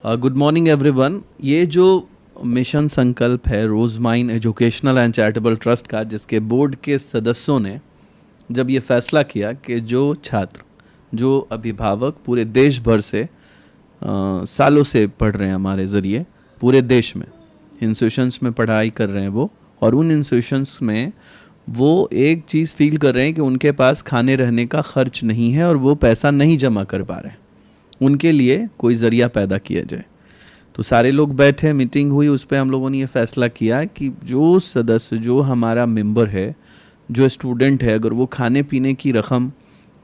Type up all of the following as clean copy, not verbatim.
Good morning everyone. ये जो mission संकल्प है रोजमाइन एजुकेशनल एंड चैरिटेबल ट्रस्ट का, जिसके बोर्ड के सदस्यों ने जब ये फैसला किया कि जो छात्र, जो अभिभावक पूरे देश भर से सालों से पढ़ रहे हैं हमारे ज़रिए, पूरे देश में इंस्टीट्यूशंस में पढ़ाई कर रहे हैं वो, और उन इंस्टीट्यूशंस में वो एक चीज़ फील कर रहे हैं कि उनके पास खाने रहने का खर्च नहीं है और वो पैसा नहीं जमा कर पा रहे हैं, उनके लिए कोई ज़रिया पैदा किया जाए। तो सारे लोग बैठे, मीटिंग हुई, उस पर हम लोगों ने ये फैसला किया कि जो सदस्य, जो हमारा मेंबर है, जो स्टूडेंट है, अगर वो खाने पीने की रकम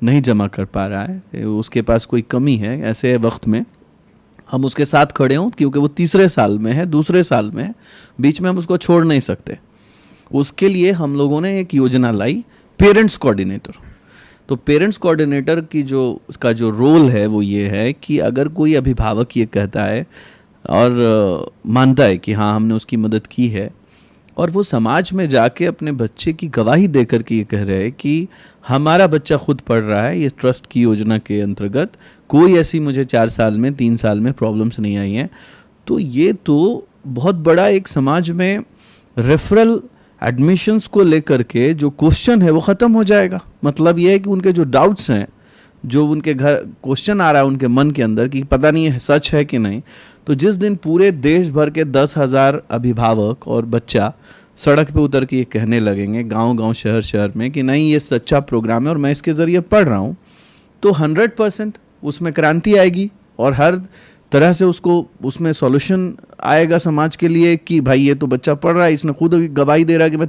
नहीं जमा कर पा रहा है, उसके पास कोई कमी है, ऐसे वक्त में हम उसके साथ खड़े हों, क्योंकि वो तीसरे साल में है, दूसरे साल में है, बीच में हम उसको छोड़ नहीं सकते। उसके लिए हम लोगों ने एक योजना लाई, पेरेंट्स कोऑर्डिनेटर। तो पेरेंट्स कोऑर्डिनेटर की उसका जो रोल है वो ये है कि अगर कोई अभिभावक ये कहता है और मानता है कि हाँ हमने उसकी मदद की है, और वो समाज में जाके अपने बच्चे की गवाही दे करके ये कह रहे हैं कि हमारा बच्चा खुद पढ़ रहा है, ये ट्रस्ट की योजना के अंतर्गत कोई ऐसी मुझे 4 साल में, 3 साल में प्रॉब्लम्स नहीं आई हैं, तो ये तो बहुत बड़ा एक समाज में रेफरल एडमिशन्स को लेकर के जो क्वेश्चन है वो ख़त्म हो जाएगा। मतलब ये है कि उनके जो डाउट्स हैं, जो उनके घर क्वेश्चन आ रहा है उनके मन के अंदर कि पता नहीं है सच है कि नहीं, तो जिस दिन पूरे देश भर के 10,000 अभिभावक और बच्चा सड़क पे उतर के ये कहने लगेंगे, गांव-गांव, शहर-शहर में, कि नहीं ये सच्चा प्रोग्राम है और मैं इसके ज़रिए पढ़ रहा हूँ, तो 100% उसमें क्रांति आएगी और हर तरह से उसमें सॉल्यूशन आएगा समाज के लिए कि भाई ये तो बच्चा पढ़ रहा है, इसने खुद गवाही दे रहा है कि मैं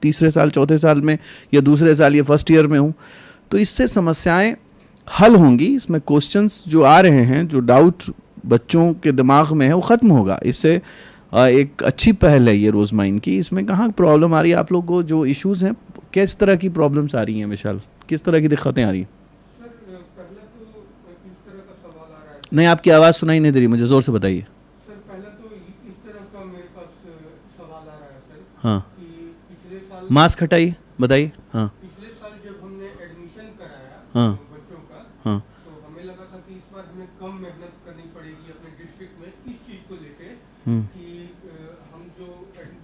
तीसरे साल, चौथे साल में या दूसरे साल या फर्स्ट ईयर में हूँ। तो इससे समस्याएं हल होंगी, इसमें क्वेश्चंस जो आ रहे हैं, जो डाउट बच्चों के दिमाग में है वो ख़त्म होगा। इससे एक अच्छी पहल है ये रोजमाइन की। इसमें कहाँ प्रॉब्लम आ रही है आप लोग को, जो इश्यूज़ हैं, किस तरह की प्रॉब्लम्स आ रही हैं विशाल, किस तरह की दिक्कतें आ रही हैं? नहीं, आपकी आवाज़ सुनाई नहीं दे रही, मुझे ज़ोर से बताइए। सर पहला तो इस तरह का मेरे पास सवाल आ रहा है सर। हाँ, कि पिछले साल मास्क हटाइए, बताइए। हाँ पिछले साल जब हमने एडमिशन कराया हाँ बच्चों का, हाँ तो हमें लगा था कि इस बार हमें कम मेहनत करनी पड़ेगी अपने डिस्ट्रिक्ट में इस चीज़ को लेके कि हम जो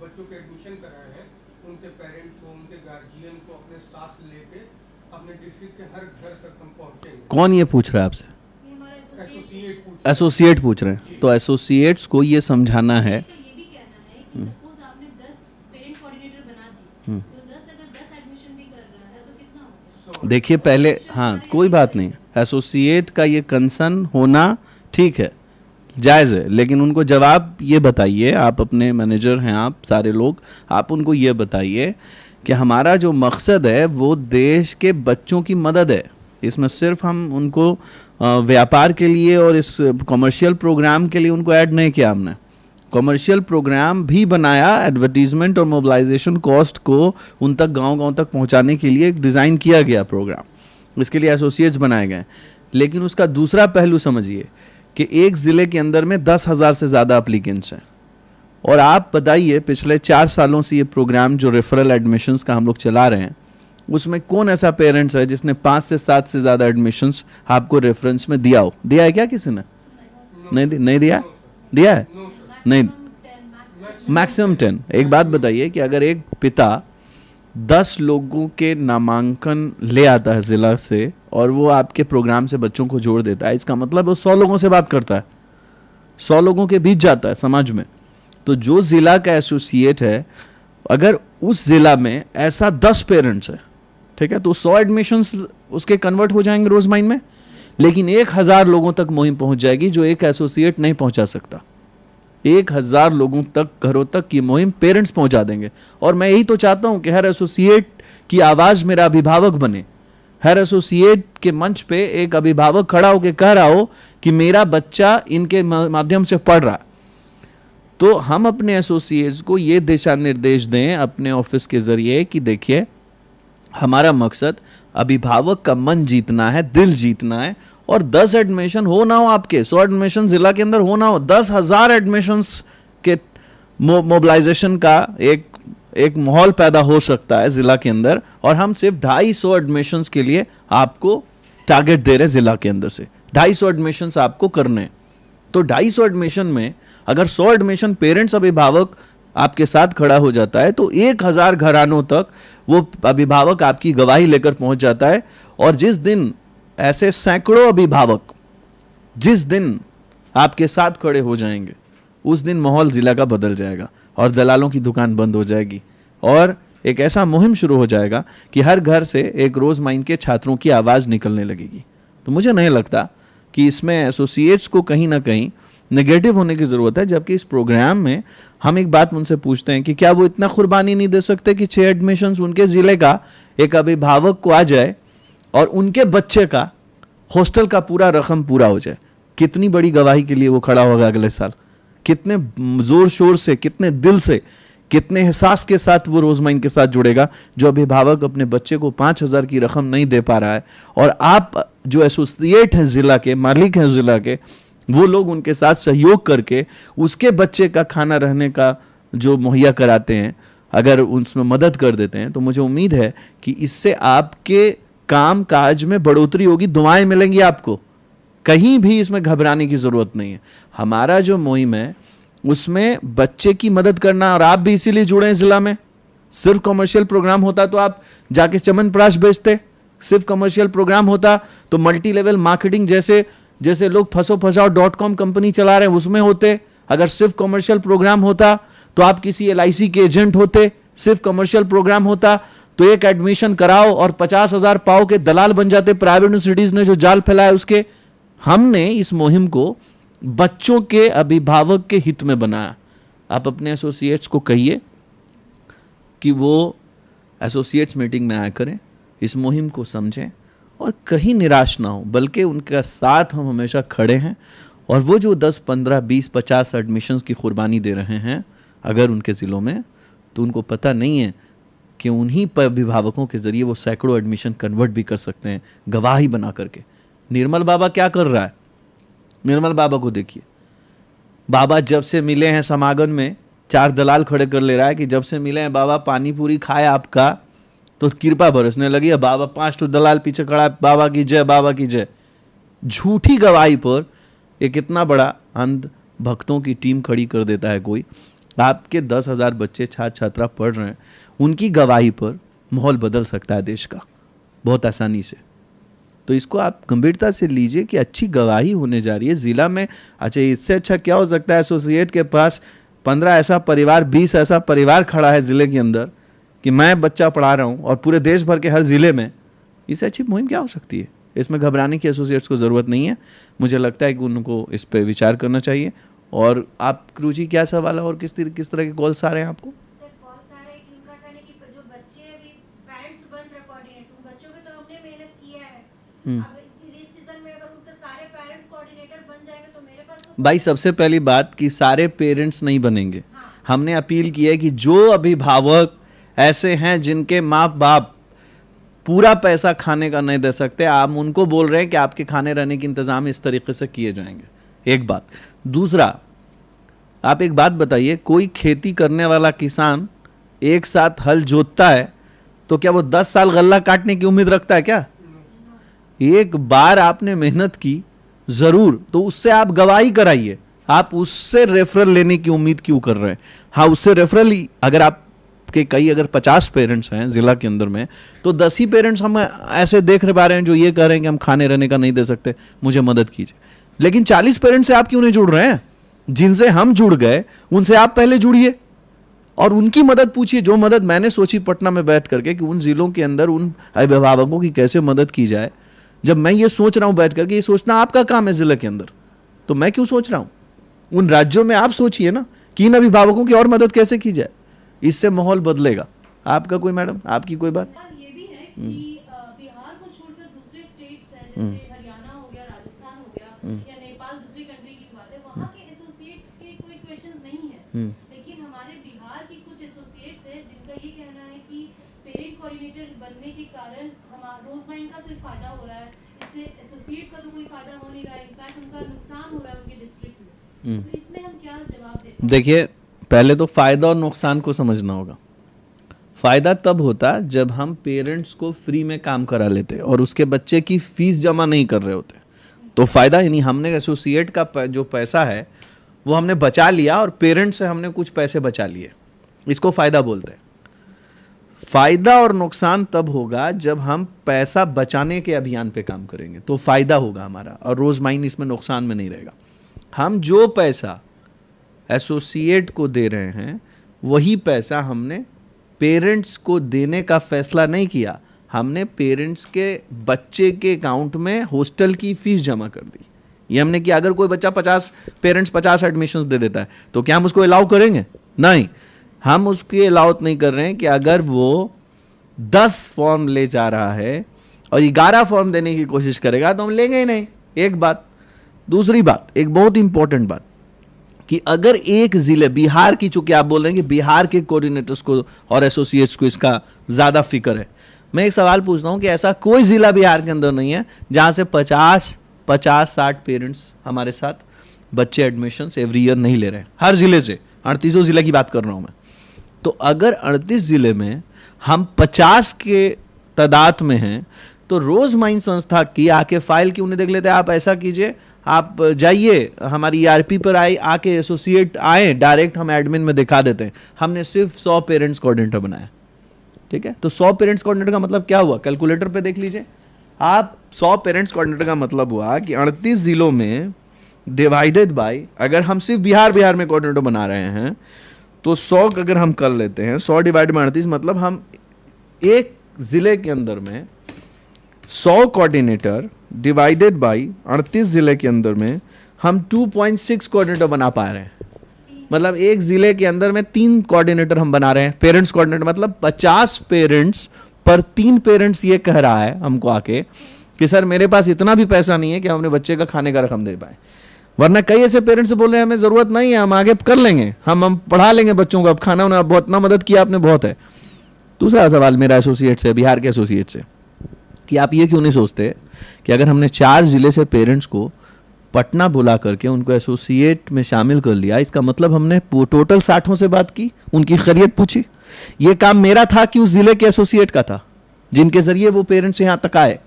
बच्चों के एडमिशन कराए हैं उनके पेरेंट्स को, उनके गार्जियन को अपने साथ लेके अपने डिस्ट्रिक्ट के हर घर तक हम पहुँचेंगे। कौन ये पूछ रहा है आपसे? एसोसिएट पूछ रहे हैं। तो एसोसिएट्स को ये समझाना है, तो ये भी कहना है कि सपोज आपने 10 पेरेंट कोऑर्डिनेटर बना दी, तो 10 अगर 10 एडमिशन भी कर रहा है तो कितना होगा? देखिए पहले, हाँ कोई बात नहीं, एसोसिएट का ये कंसर्न होना ठीक है, जायज़ है, लेकिन उनको जवाब ये बताइए, आप अपने मैनेजर हैं, आप सारे लोग, आप उनको ये बताइए कि हमारा जो मकसद है वो देश के बच्चों की मदद है। इसमें सिर्फ हम उनको व्यापार के लिए और इस कमर्शियल प्रोग्राम के लिए उनको ऐड नहीं किया, हमने कमर्शियल प्रोग्राम भी बनाया, एडवर्टीजमेंट और मोबिलाइजेशन कॉस्ट को उन तक, गांव-गांव तक पहुंचाने के लिए एक डिज़ाइन किया गया प्रोग्राम, इसके लिए एसोसिएट्स बनाए गए। लेकिन उसका दूसरा पहलू समझिए कि एक ज़िले के अंदर में 10,000 से ज़्यादा एप्लीकेंट्स हैं, और आप बताइए पिछले 4 सालों से ये प्रोग्राम जो रेफरल एडमिशन्स का हम लोग चला रहे हैं, उसमें कौन ऐसा पेरेंट्स है जिसने 5 से 7 से ज़्यादा एडमिशन्स आपको रेफरेंस में दिया हो? दिया है क्या किसी ने? नहीं दिया? दिया है? नहीं, मैक्सिमम 10। एक बात बताइए कि अगर एक पिता 10 लोगों के नामांकन ले आता है ज़िला से और वो आपके प्रोग्राम से बच्चों को जोड़ देता है, इसका मतलब वो 100 लोगों से बात करता है, 100 लोगों के बीच जाता है समाज में। तो जो ज़िला का एसोसिएट है, अगर उस ज़िला में ऐसा 10 पेरेंट्स है, ठीक है, तो 100 एडमिशन्स उसके कन्वर्ट हो जाएंगे रोजमाइन में, लेकिन 1000 लोगों तक मुहिम पहुंच जाएगी जो एक एसोसिएट नहीं पहुंचा सकता। 1000 लोगों तक, घरों तक की मुहिम पेरेंट्स पहुंचा देंगे। और मैं यही तो चाहता हूं कि हर एसोसिएट की आवाज़ मेरा अभिभावक बने, हर एसोसिएट के मंच पे एक अभिभावक खड़ा होकर कह रहा हो कि मेरा बच्चा इनके माध्यम से पढ़ रहा है। तो हम अपने एसोसिएट्स को ये दिशा निर्देश दें अपने ऑफिस के ज़रिए कि देखिए हमारा मकसद अभिभावक का मन जीतना है, दिल जीतना है, और 10 एडमिशन हो ना हो, आपके 100 एडमिशन ज़िला के अंदर हो ना हो, 10,000 एडमिशन्स के मोबिलाइजेशन का एक माहौल पैदा हो सकता है ज़िला के अंदर, और हम सिर्फ 250 एडमिशन्स के लिए आपको टारगेट दे रहे हैं ज़िला के अंदर से। 250 एडमिशन्स आपको करने हैं, तो 250 एडमिशन में अगर 100 एडमिशन पेरेंट्स अभिभावक आपके साथ खड़ा हो जाता है तो 1000 घरानों तक वो अभिभावक आपकी गवाही लेकर पहुंच जाता है। और जिस दिन ऐसे सैकड़ों अभिभावक जिस दिन आपके साथ खड़े हो जाएंगे उस दिन माहौल जिला का बदल जाएगा और दलालों की दुकान बंद हो जाएगी और एक ऐसा मुहिम शुरू हो जाएगा कि हर घर से एक रोज माइंड के छात्रों की आवाज निकलने लगेगी। तो मुझे नहीं लगता कि इसमें एसोसिएट्स को कहीं ना कहीं नेगेटिव होने की जरूरत है, जबकि इस प्रोग्राम में हम एक बात उनसे पूछते हैं कि क्या वो इतना कुर्बानी नहीं दे सकते कि 6 एडमिशंस उनके जिले का एक अभिभावक को आ जाए और उनके बच्चे का हॉस्टल का पूरा रकम पूरा हो जाए। कितनी बड़ी गवाही के लिए वो खड़ा होगा अगले साल, कितने जोर शोर से, कितने दिल से, कितने एहसास के साथ वो रोजमाइन के साथ जुड़ेगा। जो अभिभावक अपने बच्चे को 5000 की रकम नहीं दे पा रहा है और आप जो एसोसिएट हैं जिला के, मालिक हैं जिला के, वो लोग उनके साथ सहयोग करके उसके बच्चे का खाना रहने का जो मुहैया कराते हैं, अगर उसमें मदद कर देते हैं तो मुझे उम्मीद है कि इससे आपके काम काज में बढ़ोतरी होगी, दुआएं मिलेंगी आपको। कहीं भी इसमें घबराने की जरूरत नहीं है। हमारा जो मुहिम है उसमें बच्चे की मदद करना, और आप भी इसीलिए जुड़े हैं जिला में। सिर्फ कमर्शियल प्रोग्राम होता तो आप जाके च्यवनप्राश बेचते, सिर्फ कमर्शियल प्रोग्राम होता तो मल्टी लेवल मार्केटिंग जैसे लोग फसो.com कंपनी चला रहे हैं उसमें होते। अगर सिर्फ कमर्शियल प्रोग्राम होता तो आप किसी LIC के एजेंट होते। सिर्फ कमर्शियल प्रोग्राम होता तो एक एडमिशन कराओ और 50,000 पाओ के दलाल बन जाते प्राइवेट यूनिवर्सिटीज ने जो जाल फैलाया उसके। हमने इस मुहिम को बच्चों के अभिभावक के हित में बनाया। आप अपने एसोसिएट्स को कहिए कि वो एसोसिएट्स मीटिंग में आया करें, इस मुहिम को समझें और कहीं निराश ना हो, बल्कि उनका साथ हम हमेशा खड़े हैं। और वो जो 10, 15, 20, 50 एडमिशन्स की कुर्बानी दे रहे हैं अगर उनके ज़िलों में, तो उनको पता नहीं है कि उन्हीं पर अभिभावकों के ज़रिए वो सैकड़ों एडमिशन कन्वर्ट भी कर सकते हैं गवाही बना करके। निर्मल बाबा क्या कर रहा है? निर्मल बाबा को देखिए, बाबा जब से मिले हैं समागम में 4 दलाल खड़े कर ले रहा है कि जब से मिले हैं बाबा पानी पूरी खाए आपका तो कृपा बरसने लगी है। बाबा 5 दलाल पीछे खड़ा है, बाबा की जय, बाबा की जय। झूठी गवाही पर एक इतना बड़ा अंध भक्तों की टीम खड़ी कर देता है कोई। आपके 10,000 बच्चे छात्र छात्रा पढ़ रहे हैं, उनकी गवाही पर माहौल बदल सकता है देश का बहुत आसानी से। तो इसको आप गंभीरता से लीजिए कि अच्छी गवाही होने जा रही है जिला में। अच्छा, इससे अच्छा क्या हो सकता है? एसोसिएट के पास 15 ऐसा परिवार, 20 ऐसा परिवार खड़ा है जिले के अंदर कि मैं बच्चा पढ़ा रहा हूँ और पूरे देश भर के हर जिले में। इससे अच्छी मुहिम क्या हो सकती है? इसमें घबराने की एसोसिएट्स को ज़रूरत नहीं है। मुझे लगता है कि उनको इस पर विचार करना चाहिए। और आप रुचि क्या सवाल है और किस तरह के कॉल्स आ रहे हैं आपको? भाई सबसे पहली बात कि सारे पेरेंट्स नहीं बनेंगे। हमने अपील की है कि जो अभिभावक ऐसे हैं जिनके माँ बाप पूरा पैसा खाने का नहीं दे सकते, आप उनको बोल रहे हैं कि आपके खाने रहने के इंतजाम इस तरीके से किए जाएंगे। एक बात। दूसरा, आप एक बात बताइए, कोई खेती करने वाला किसान एक साथ हल जोतता है तो क्या वो 10 साल गल्ला काटने की उम्मीद रखता है क्या? एक बार आपने मेहनत की जरूर, तो उससे आप गवाही कराइए। आप उससे रेफरल लेने की उम्मीद क्यों कर रहे हैं? हाँ, उससे रेफरल ही अगर आपके अगर 50 पेरेंट्स हैं जिला के अंदर में, तो 10 ही पेरेंट्स हम ऐसे देख पा रहे हैं जो ये कह रहे हैं कि हम खाने रहने का नहीं दे सकते, मुझे मदद कीजिए। लेकिन 40 पेरेंट्स से आप क्यों नहीं जुड़ रहे हैं? जिनसे हम जुड़ गए उनसे आप पहले जुड़िए और उनकी मदद पूछिए। जो मदद मैंने सोची पटना में बैठ करके कि उन जिलों के अंदर उन अभिभावकों की कैसे मदद की जाए, जब मैं ये सोच रहा हूं बैठ करके, ये सोचना आपका काम है जिले के अंदर, तो मैं क्यों सोच रहा हूं? उन राज्यों में आप सोचिए ना कि इन अभिभावकों की और मदद कैसे की जाए। इससे माहौल बदलेगा। आपका कोई मैडम, आपकी कोई बात? ये भी है कि बिहार को छोड़कर दूसरे स्टेट्स हैं, जैसे हरियाणा हो गया, राजस्थान हो गया, या नेपाल, दूसरी कंट्री की बात है, वहाँ के एसोसिएट्स के कोई क्वेश्चंस नहीं है। लेकिन हमारे बिहार की कुछ एसोसिएट्स हैं जिनका ये कहना है कि पेरेंट कोऑर्डिनेटर बनने के कारण हमारा रोजमाइन का सिर्फ फायदा हो रहा है, इससे एसोसिएट का तो कोई फायदा हो नहीं रहा है, इनफैक्ट उनका नुकसान हो रहा है उनके डिस्ट्रिक्ट में। तो इसमें हम क्या जवाब दें? देखिए, पहले तो फायदा और नुकसान को समझना होगा। फायदा तब होता जब हम पेरेंट्स को फ्री में काम करा लेते और उसके बच्चे की फीस जमा नहीं कर रहे होते, तो फ़ायदा, यानी हमने एसोसिएट का जो पैसा है वो हमने बचा लिया और पेरेंट्स से हमने कुछ पैसे बचा लिए, इसको फ़ायदा बोलते हैं। फ़ायदा और नुकसान तब होगा जब हम पैसा बचाने के अभियान पे काम करेंगे, तो फ़ायदा होगा हमारा, और रोज़ माइन इसमें नुकसान में नहीं रहेगा। हम जो पैसा एसोसिएट को दे रहे हैं वही पैसा हमने पेरेंट्स को देने का फैसला नहीं किया, हमने पेरेंट्स के बच्चे के अकाउंट में हॉस्टल की फीस जमा कर दी। ये हमने किया। अगर कोई बच्चा 50 एडमिशन्स दे देता है तो क्या हम उसको अलाउ करेंगे? नहीं, हम उसकी अलाउत नहीं कर रहे हैं कि अगर वो 10 फॉर्म ले जा रहा है और 11 फॉर्म देने की कोशिश करेगा तो हम लेंगे ही नहीं। एक बात। दूसरी बात, एक बहुत इंपॉर्टेंट बात, कि अगर एक जिले, बिहार की, चूंकि आप बोल रहे हैं कि बिहार के कोऑर्डिनेटर्स को और एसोसिएट्स को इसका ज़्यादा फिक्र है, मैं एक सवाल पूछता हूं कि ऐसा कोई ज़िला बिहार के अंदर नहीं है जहां से 50-60 पेरेंट्स हमारे साथ बच्चे एडमिशन्स एवरी ईयर नहीं ले रहे हैं? हर ज़िले से, 38 ज़िले की बात कर रहा हूं मैं। तो अगर 38 ज़िले में हम 50 के तादाद में हैं तो रोज़ माइन संस्था की आके फाइल की उन्हें देख लेते हैं। आप ऐसा कीजिए, आप जाइए हमारी ERP पर आके एसोसिएट आए, डायरेक्ट हम एडमिन में दिखा देते हैं। हमने सिर्फ 100 पेरेंट्स कोऑर्डिनेटर बनाया, ठीक है? तो 100 पेरेंट्स कोऑर्डिनेटर का मतलब क्या हुआ? कैलकुलेटर पे देख लीजिए आप। 100 पेरेंट्स कोऑर्डिनेटर का मतलब हुआ कि 38 ज़िलों में डिवाइडेड बाय, अगर हम सिर्फ बिहार में कोऑर्डिनेटर बना रहे हैं तो 100 अगर हम कर लेते हैं, 100 डिवाइड बाय 38, मतलब हम एक ज़िले के अंदर में 100 कोऑर्डिनेटर डिवाइडेड बाय 38 ज़िले के अंदर में हम 2.6 कोऑर्डिनेटर बना पा रहे हैं। मतलब एक ज़िले के अंदर में 3 कोऑर्डिनेटर हम बना रहे हैं, पेरेंट्स कोऑर्डिनेटर। मतलब 50 पेरेंट्स पर 3 पेरेंट्स ये कह रहा है हमको आके कि सर मेरे पास इतना भी पैसा नहीं है कि हम अपने बच्चे का खाने का रकम दे पाए। वरना कई ऐसे पेरेंट्स से बोल रहे हैं हमें ज़रूरत नहीं है, हम आगे कर लेंगे, हम पढ़ा लेंगे बच्चों को, अब खाना उन्हें बहुत ना मदद किया आपने, बहुत है। दूसरा सवाल मेरा एसोसिएट से, बिहार के एसोसिएट से, कि आप ये क्यों नहीं सोचते कि अगर हमने 4 ज़िले से पेरेंट्स को पटना बुला करके उनको एसोसिएट में शामिल कर लिया, इसका मतलब हमने टोटल 60 से बात की, उनकी खैरियत पूछी। ये काम मेरा था कि उस ज़िले के एसोसिएट का था जिनके ज़रिए वो पेरेंट्स यहाँ तक आए।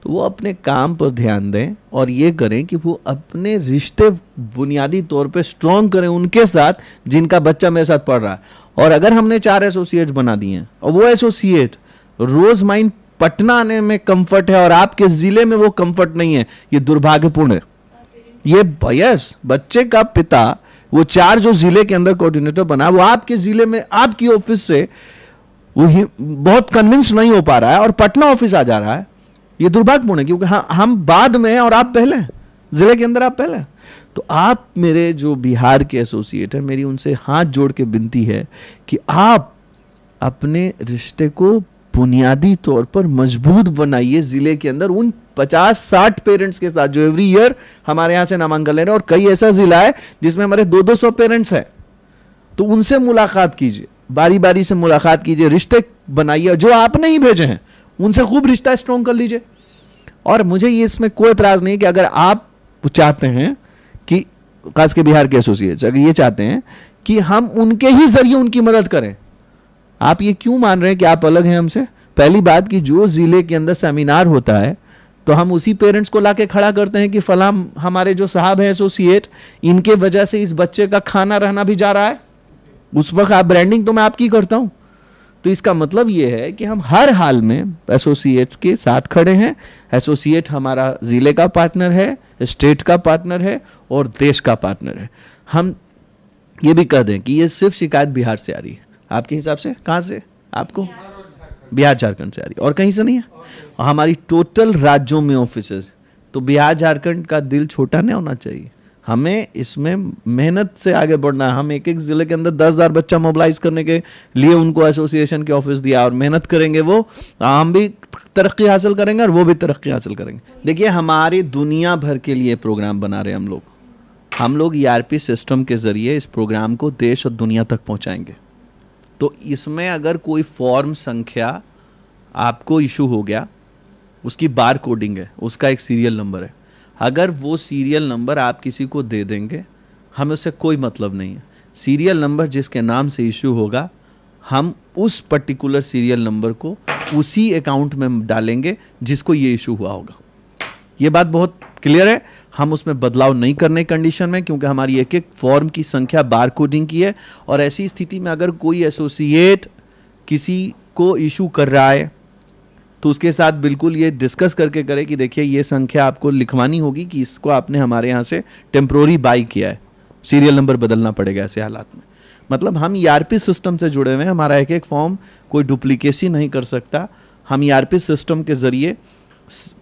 तो वो अपने काम पर ध्यान दें और ये करें कि वो अपने रिश्ते बुनियादी तौर पे स्ट्रॉन्ग करें उनके साथ जिनका बच्चा मेरे साथ पढ़ रहा है। और अगर हमने 4 एसोसिएट बना दिए हैं और वो एसोसिएट रोज़ माइन पटना आने में कंफर्ट है और आपके ज़िले में वो कंफर्ट नहीं है, ये दुर्भाग्यपूर्ण है। ये यस, बच्चे का पिता वो 4 जो ज़िले के अंदर कोऑर्डिनेटर बना, वो आपके ज़िले में आपकी ऑफिस से वो बहुत कन्विंस नहीं हो पा रहा है और पटना ऑफिस आ जा रहा है। ये दुर्भाग्यपूर्ण है, क्योंकि हम बाद में हैं और आप पहले हैं, ज़िले के अंदर आप पहले हैं। तो आप मेरे जो बिहार के एसोसिएट हैं, मेरी उनसे हाथ जोड़ के विनती है कि आप अपने रिश्ते को बुनियादी तौर पर मजबूत बनाइए ज़िले के अंदर उन 50-60 पेरेंट्स के साथ जो एवरी ईयर हमारे यहाँ से नामांकन ले रहे हैं। और कई ऐसा ज़िला है जिसमें हमारे 200-200 पेरेंट्स हैं, तो उनसे मुलाकात कीजिए, बारी बारी से मुलाकात कीजिए, रिश्ते बनाइए। जो आपने ही भेजे हैं उनसे खूब रिश्ता स्ट्रॉन्ग कर लीजिए। और मुझे ये इसमें कोई एतराज़ नहीं कि अगर आप चाहते हैं कि खास के बिहार के एसोसिएट्स अगर ये चाहते हैं कि हम उनके ही जरिए उनकी मदद करें, आप ये क्यों मान रहे हैं कि आप अलग हैं हमसे? पहली बात कि जो ज़िले के अंदर सेमिनार होता है तो हम उसी पेरेंट्स को लाके खड़ा करते हैं कि फलां हमारे जो साहब हैं एसोसिएट, इनके वजह से इस बच्चे का खाना रहना भी जा रहा है। उस वक्त आप ब्रांडिंग तो मैं आपकी करता हूं। तो इसका मतलब ये है कि हम हर हाल में एसोसिएट्स के साथ खड़े हैं। एसोसिएट हमारा ज़िले का पार्टनर है, स्टेट का पार्टनर है और देश का पार्टनर है। हम ये भी कह दें कि ये सिर्फ शिकायत बिहार से आ रही है। आपके हिसाब से कहाँ से? आपको बिहार झारखंड से आ रही है और कहीं से नहीं है। और हमारी टोटल राज्यों में ऑफिसेज, तो बिहार झारखंड का दिल छोटा नहीं होना चाहिए। हमें इसमें मेहनत से आगे बढ़ना है। हम एक एक ज़िले के अंदर 10,000 बच्चा मोबिलाइज करने के लिए उनको एसोसिएशन के ऑफिस दिया और मेहनत करेंगे, वो हम भी तरक्की हासिल करेंगे और वो भी तरक्की हासिल करेंगे। देखिए, हमारी दुनिया भर के लिए प्रोग्राम बना रहे हैं हम लोग ERP सिस्टम के ज़रिए इस प्रोग्राम को देश और दुनिया तक पहुँचाएंगे। तो इसमें अगर कोई फॉर्म संख्या आपको इशू हो गया, उसकी बार कोडिंग है, उसका एक सीरियल नंबर है। अगर वो सीरियल नंबर आप किसी को दे देंगे, हमें उससे कोई मतलब नहीं है। सीरियल नंबर जिसके नाम से इशू होगा, हम उस पर्टिकुलर सीरियल नंबर को उसी अकाउंट में डालेंगे जिसको ये इशू हुआ होगा। ये बात बहुत क्लियर है? हम उसमें बदलाव नहीं करने कंडीशन में, क्योंकि हमारी एक एक फॉर्म की संख्या बार कोडिंग की है। और ऐसी स्थिति में अगर कोई एसोसिएट किसी को इशू कर रहा है तो उसके साथ बिल्कुल ये डिस्कस करके करे कि देखिए ये संख्या आपको लिखवानी होगी कि इसको आपने हमारे यहाँ से टेम्प्रोरी बाई किया है, सीरियल नंबर बदलना पड़ेगा ऐसे हालात में। मतलब हम ईआरपी सिस्टम से जुड़े हुए हैं, हमारा एक एक फॉर्म कोई डुप्लीकेसी नहीं कर सकता। हम ईआरपी सिस्टम के ज़रिए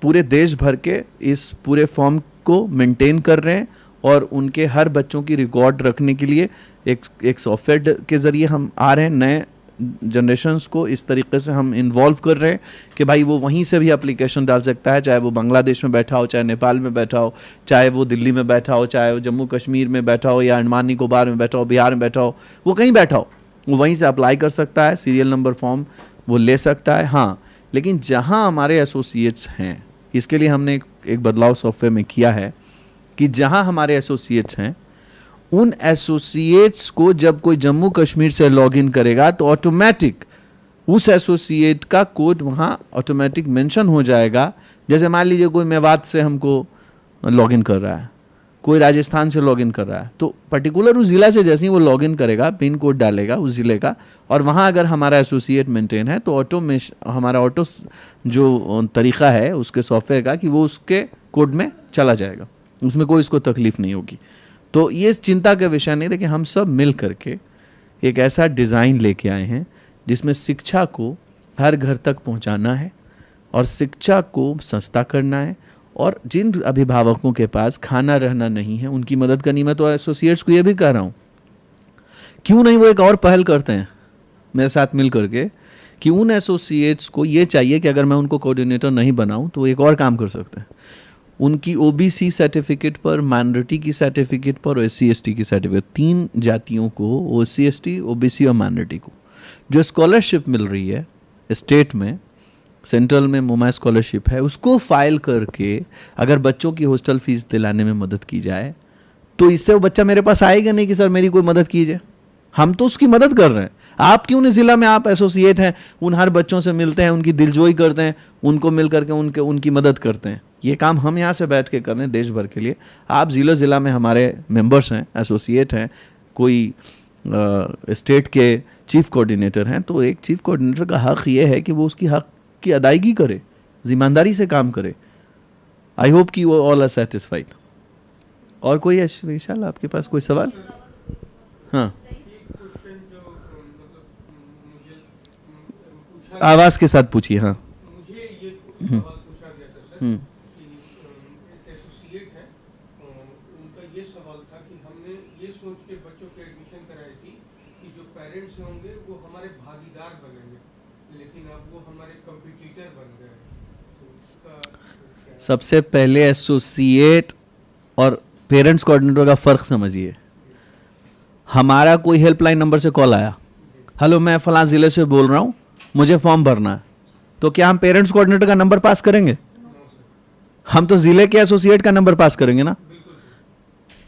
पूरे देश भर के इस पूरे फॉर्म को मेंटेन कर रहे हैं और उनके हर बच्चों की रिकॉर्ड रखने के लिए एक सॉफ्टवेयर के ज़रिए हम आ रहे हैं। नए जनरेशन्स को इस तरीके से हम इन्वॉल्व कर रहे हैं कि भाई वो वहीं से भी एप्लीकेशन डाल सकता है, चाहे वो बांग्लादेश में बैठा हो, चाहे नेपाल में बैठा हो, चाहे वो दिल्ली में बैठा हो, चाहे वो जम्मू कश्मीर में बैठा हो, या अंडमान निकोबार में बैठा हो, बिहार में बैठा हो, वो कहीं बैठा हो, वो वहीं से अप्लाई कर सकता है, सीरियल नंबर फॉर्म वो ले सकता है। हाँ, लेकिन जहाँ हमारे एसोसिएट्स हैं, इसके लिए हमने एक बदलाव सॉफ्टवेयर में किया है कि जहाँ हमारे एसोसिएट्स हैं उन एसोसिएट्स को जब कोई जम्मू कश्मीर से लॉगिन करेगा तो ऑटोमेटिक उस एसोसिएट का कोड वहाँ ऑटोमेटिक मेंशन हो जाएगा। जैसे मान लीजिए कोई मेवात से हमको लॉगिन कर रहा है, कोई राजस्थान से लॉगिन कर रहा है, तो पर्टिकुलर उस ज़िला से जैसे ही वो लॉगिन करेगा, पिन कोड डालेगा उस ज़िले का, और वहाँ अगर हमारा एसोसिएट मेंटेन है तो हमारा ऑटो जो तरीक़ा है उसके सॉफ्टवेयर का कि वो उसके कोड में चला जाएगा, उसमें कोई उसको तकलीफ़ नहीं होगी। तो ये चिंता का विषय नहीं, लेकिन हम सब मिल करके एक ऐसा डिज़ाइन लेके आए हैं जिसमें शिक्षा को हर घर तक पहुंचाना है और शिक्षा को सस्ता करना है, और जिन अभिभावकों के पास खाना रहना नहीं है उनकी मदद करनी। मैं तो एसोसिएट्स को ये भी कह रहा हूँ, क्यों नहीं वो एक और पहल करते हैं मेरे साथ मिल करके कि उन एसोसिएट्स को ये चाहिए कि अगर मैं उनको कोऑर्डिनेटर नहीं बनाऊँ तो एक और काम कर सकते हैं, उनकी ओबीसी सर्टिफिकेट पर, माइनॉरिटी की सर्टिफिकेट पर और एससी एसटी की सर्टिफिकेट, 3 जातियों को, ओसी एसटी, ओबीसी और माइनॉरिटी को, जो स्कॉलरशिप मिल रही है स्टेट में, सेंट्रल में मुमा स्कॉलरशिप है, उसको फाइल करके अगर बच्चों की हॉस्टल फीस दिलाने में मदद की जाए तो इससे वो बच्चा मेरे पास आएगा नहीं कि सर मेरी कोई मदद कीजिए। हम तो उसकी मदद कर रहे हैं। आप क्यों नहीं ज़िला में आप एसोसिएट हैं, उन हर बच्चों से मिलते हैं, उनकी दिलजोई करते हैं, उनको मिल करके उनकी मदद करते हैं। ये काम हम यहाँ से बैठ के कर रहे हैं देश भर के लिए। आप ज़िला में हमारे मेंबर्स हैं, एसोसिएट हैं, कोई स्टेट के चीफ कोऑर्डिनेटर हैं, तो एक चीफ कोऑर्डिनेटर का हक़ ये है कि वो उसकी हक़ की अदायगी करे, ईमानदारी से काम करे। आई होप कि वो ऑल आर सेटिस्फाइड। और कोई है विशाल आपके पास कोई सवाल? हाँ, आवाज़ के साथ पूछिए। हाँ, मुझे ये सवाल पूछा गया था सर कि एक एसोसिएट है, उनका ये सवाल था कि हमने ये सोच के बच्चों के एडमिशन कराई थी कि जो पेरेंट्स होंगे वो हमारे भागीदार बनेंगे, लेकिन अब वो हमारे कंपटीटर बन गए। तो इसका सबसे पहले एसोसिएट और पेरेंट्स कोऑर्डिनेटर का फ़र्क समझिए। हमारा कोई हेल्पलाइन नंबर से कॉल आया, हेलो मैं फ़लाँ ज़िले से बोल रहा हूँ, मुझे फॉर्म भरना है, तो क्या हम पेरेंट्स कोऑर्डिनेटर का नंबर पास करेंगे? हम तो ज़िले के एसोसिएट का नंबर पास करेंगे ना।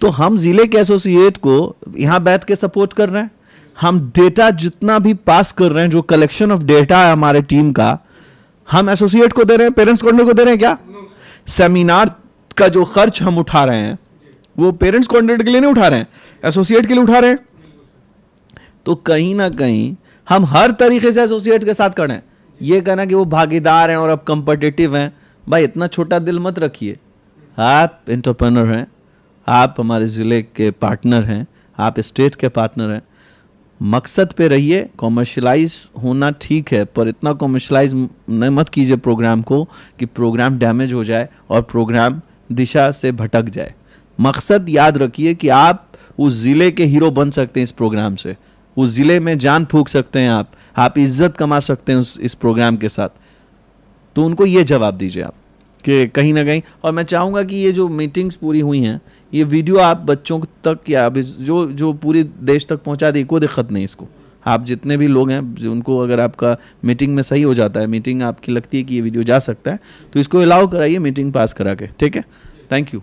तो हम ज़िले के एसोसिएट को यहाँ बैठ के सपोर्ट कर रहे हैं। हम डेटा जितना भी पास कर रहे हैं, जो कलेक्शन ऑफ डेटा है हमारे टीम का, हम एसोसिएट को दे रहे हैं, पेरेंट्स कोऑर्डिनेटर को दे रहे हैं क्या? सेमिनार का जो खर्च हम उठा रहे हैं वो पेरेंट्स कोऑर्डिनेटर के लिए नहीं उठा रहे हैं, एसोसिएट के लिए उठा रहे हैं। तो कहीं ना कहीं हम हर तरीके से एसोसिएट के साथ खड़े हैं। ये कहना कि वो भागीदार हैं और अब कंपटिटिव हैं, भाई इतना छोटा दिल मत रखिए। आप एंटरप्रेन्योर हैं, आप हमारे ज़िले के पार्टनर हैं, आप स्टेट के पार्टनर हैं। मकसद पे रहिए। कॉमर्शलाइज होना ठीक है, पर इतना कॉमर्शलाइज नहीं मत कीजिए प्रोग्राम को कि प्रोग्राम डैमेज हो जाए और प्रोग्राम दिशा से भटक जाए। मकसद याद रखिए कि आप उस ज़िले के हीरो बन सकते हैं इस प्रोग्राम से, उस ज़िले में जान फूंक सकते हैं आप इज्जत कमा सकते हैं इस प्रोग्राम के साथ। तो उनको ये जवाब दीजिए आप कि कहीं ना कहीं। और मैं चाहूँगा कि ये जो मीटिंग्स पूरी हुई हैं, ये वीडियो आप बच्चों तक या जो पूरे देश तक पहुँचा दी, कोई दिक्कत नहीं इसको। आप जितने भी लोग हैं उनको, अगर आपका मीटिंग में सही हो जाता है, मीटिंग आपकी लगती है कि ये वीडियो जा सकता है, तो इसको अलाउ कराइए मीटिंग पास करा के। ठीक है, थैंक यू।